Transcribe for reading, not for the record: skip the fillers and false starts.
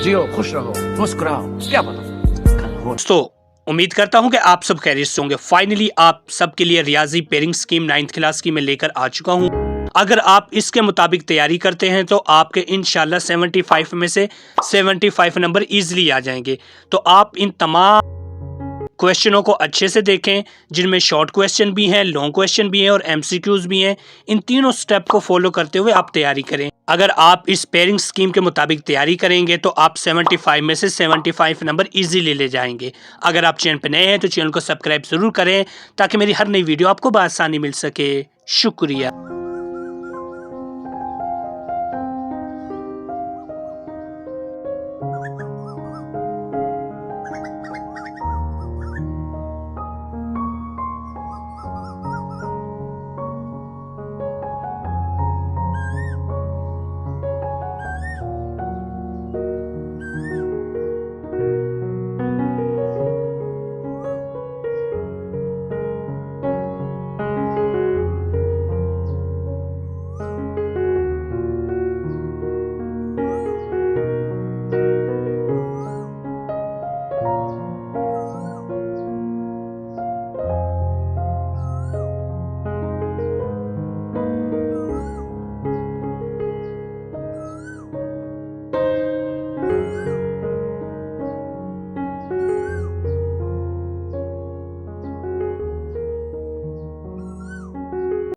जियो, खुश रहो, मुस्कुराओ, क्या पता कल हो। दोस्तों उम्मीद करता हूं कि आप सब खैरियत से होंगे। फाइनली आप सबके लिए रियाजी पेयरिंग स्कीम 9th क्लास की मैं लेकर आ चुका हूं। अगर आप इसके मुताबिक तैयारी करते हैं तो आपके इंशाल्लाह 75 में से 75 नंबर इजीली आ जाएंगे। तो आप इन तमाम क्वेश्चनों को अच्छे से देखें, जिनमें शॉर्ट क्वेश्चन भी हैं, लॉन्ग क्वेश्चन भी हैं और एमसीक्यूज भी हैं। इन तीनों स्टेप को फॉलो करते हुए आप तैयारी करें। अगर आप इस पेयरिंग स्कीम के मुताबिक तैयारी करेंगे तो आप 75 में से 75 नंबर इजीली ले जाएंगे। अगर आप चैनल पर नए हैं तो चैनल को सब्सक्राइब जरूर करें ताकि मेरी हर नई वीडियो आपको बआसानी मिल सके। शुक्रिया।